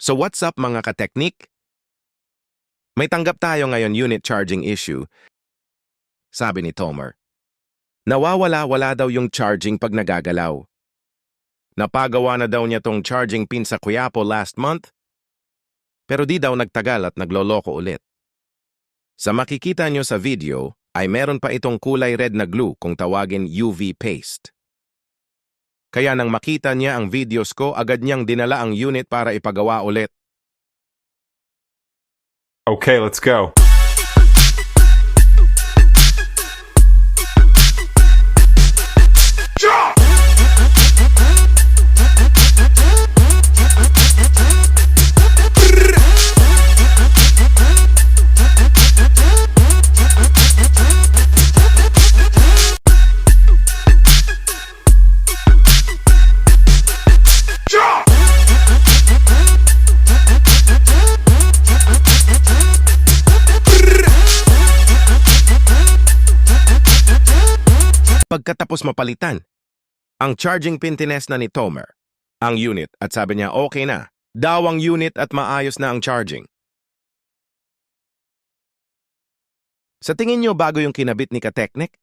So what's up mga kateknik? May tanggap tayo ngayon unit charging issue, sabi ni Tomer. Nawawala-wala daw yung charging pag nagagalaw. Napagawa na daw niya tong charging pin sa Quiapo last month, pero di daw nagtagal at nagloloko ulit. Sa makikita nyo sa video, ay meron pa itong kulay red na glue kung tawagin UV paste. Kaya nang makita niya ang videos ko, agad niyang dinala ang unit para ipagawa ulit. Okay, let's go. Pagkatapos mapalitan, ang charging pin tines na ni Tomer, ang unit at sabi niya okay na, daw ang unit at maayos na ang charging. Sa tingin niyo bago yung kinabit ni Kateknik?